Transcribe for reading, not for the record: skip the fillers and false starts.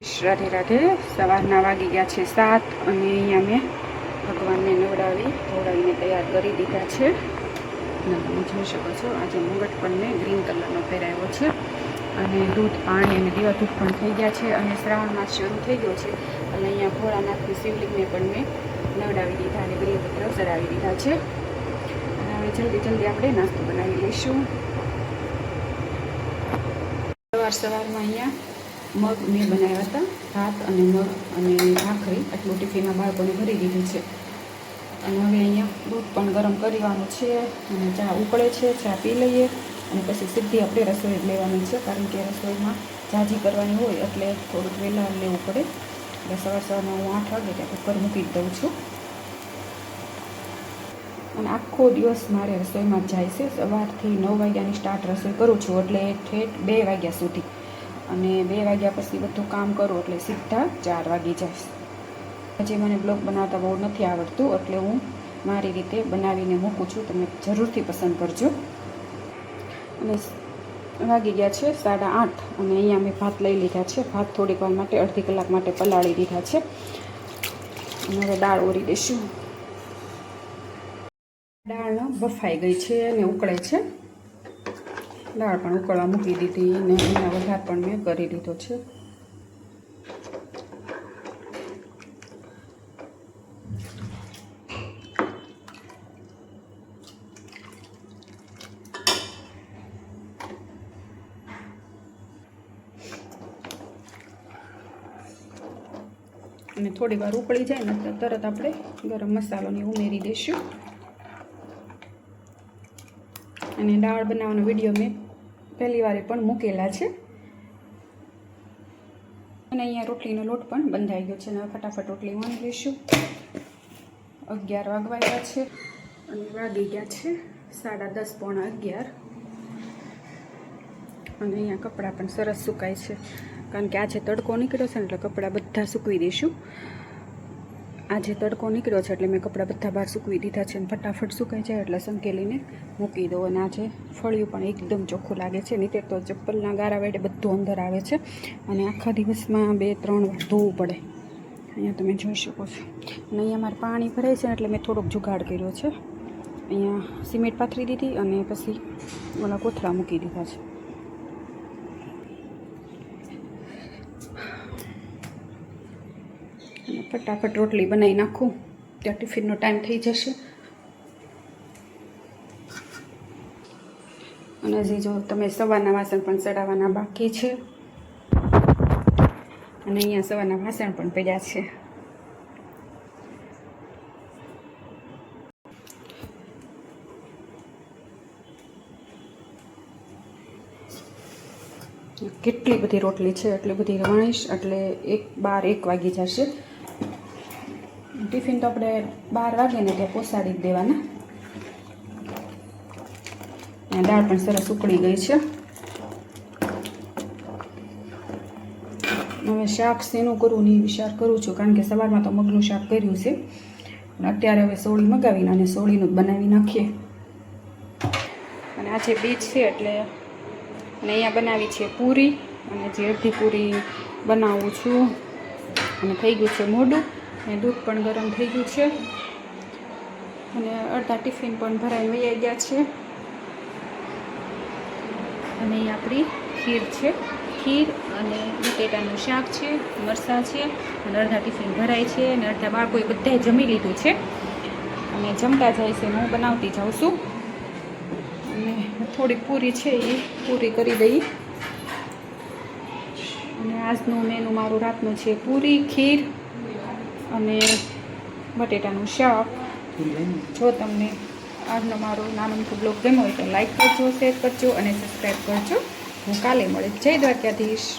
રાધે રાધે. સવારના વાગી ગયા છે 7 અને અહીંયા મેં ભગવાનને ધોવડાવીને તૈયાર કરી દીધા છે. અને તમે જોઈ શકો છો આજે મુગટ પણ મેં ગ્રીન કલરનો પહેરાવ્યો છે અને દૂધ પાણી અને દીવા ધૂપ પણ થઈ ગયા છે અને શ્રાવણ માસ શરૂ થઈ ગયો છે. અને અહીંયા ભોળાનાથની શિવલિંગને પણ મેં નવડાવી દીધા અને બેલપત્ર ચડાવી દીધા છે. અને હવે જલ્દી આપણે નાસ્તો બનાવી લઈશું. સવારમાં અહીંયા મગ મેં બનાવ્યા હતા, ભાત અને મગ અને ભાખરી. આટલું ટિફિનમાં બાળકોને ભરી દીધું છે. અને હવે અહીંયા દૂધ પણ ગરમ કરવાનું છે અને ચા ઉકળે છે, ચા પી લઈએ અને પછી સીધી આપણે રસોઈ લેવાની છે, કારણ કે રસોઈમાં ઝાઝી કરવાની હોય એટલે થોડુંક વહેલા લેવું પડે. એટલે સવારમાં હું 8 વાગે ત્યાં કુકર મૂકી દઉં છું અને આખો દિવસ મારે રસોઈમાં જ જાય છે. સવારથી 9 વાગ્યાની સ્ટાર્ટ રસોઈ કરું છું એટલે ઠેઠ 2 વાગ્યા સુધી, અને 2 વાગ્યા પછી બધું કામ કરું એટલે સીધા 4 વાગી જાય. હજી મને બ્લોગ બનાવતા બહુ નથી આવડતું એટલે હું મારી રીતે બનાવીને મૂકું છું. તમે જરૂરથી પસંદ કરજો. અને વાગી ગયા છે 8:30 અને અહીંયા મેં ભાત લઈ લીધા છે. ભાત થોડીક વાર માટે અડધી કલાક માટે પલાળી દીધા છે અને હવે દાળ ઓરી દઈશું. દાળ બફાઈ ગઈ છે અને ઉકળે છે. દાળ પણ ઉકળવા મૂકી દીધી અને એના વઘાર પણ મેં કરી દીધો છે. અને થોડી વાર ઉકળી જાય ને તરત આપણે ગરમ મસાલોને ઉમેરી દઈશું. અને દાળ બનાવવાનો વિડીયો મેં પહેલી વારે પણ મૂકેલા છે. અને અહીંયા રોટલીનો લોટ પણ બંધાઈ ગયો છે અને ફટાફટ રોટલી વણી લઈશું. 11 વાગવા આવ્યા છે અને વાગી ગયા છે 10:30 પોણા 11. અને અહીંયા કપડાં પણ સરસ સુકાય છે, કારણ કે આજે તડકો નીકળ્યો છે ને એટલે કપડાં બધા સૂકવી દઈશું. આજે તડકો નીકળ્યો છે એટલે મેં કપડાં બધા બહાર સૂકવી દીધા છે અને ફટાફટ સુકાઈ જાય એટલે સંકેલીને મૂકી દો. અને આજે ફળિયું પણ એકદમ ચોખ્ખું લાગે છે. નહીં તો ચપ્પલના ગારા વેડે બધું અંદર આવે છે અને આખા દિવસમાં 2-3 વાર ધોવું પડે. અહીંયા તમે જોઈ શકો છો. અને અહીંયા મારે પાણી ભરાય છે એટલે મેં થોડોક જુગાડ કર્યો છે. અહીંયા સિમેન્ટ પાથરી દીધી અને પછી ઓલા કોથળા મૂકી દીધા છે. ફટાફટ રોટલી બનાવી નાખું ત્યાં ટિફિનનો ટાઈમ થઈ જશે. અને હજી જો તમે સવારના વાસણ પણ ચડાવવાના બાકી છે અને અહીંયા સવારના વાસણ પણ પડ્યા છે. કેટલી બધી રોટલી છે, એટલી બધી વણીશ એટલે 12-1 વાગી જશે. ટિફિન તો આપણે 12 વાગે ને ત્યાં પહોંચાડી જ દેવાના. અને દાળ પણ સરસ ઉકળી ગઈ છે. હવે શાક શેનું કરવું ને વિચાર કરું છું, કારણ કે સવારમાં તો મગનું શાક કર્યું છે અને અત્યારે હવે સોળી મગાવીને અને સોળીનું જ બનાવી નાખીએ. અને આજે બીજ છે એટલે અને અહીંયા બનાવી છે પૂરી અને જે અડધી પૂરી બનાવું છું. અને થઈ ગયું છે મોડું અને દૂધ પણ ગરમ થઈ ગયું છે અને અડધા ટિફિન પણ ભરાઈ વહી ગયા છે. અને અહીં આપણી ખીર છે, ખીર અને બટેટાનું શાક છે, મરચાં છે અને અડધા ટિફિન ભરાય છે અને અડધા બાળકોએ બધાએ જમી લીધું છે અને જમતા જાય છે. હું બનાવતી જાઉં છું અને થોડીક પૂરી છે એ પૂરી કરી દઈ. અને આજનું મેનુ મારું રાતનું છે પૂરી, ખીર અને બટેટાનું શાક. જો તમને આજનો મારો નાનો બ્લોગ ગમ્યો હોય તો લાઈક કરજો, શેર કરજો અને સબસ્ક્રાઈબ કરજો. હું કાલે મળીશ. જય દ્વારકાધીશ.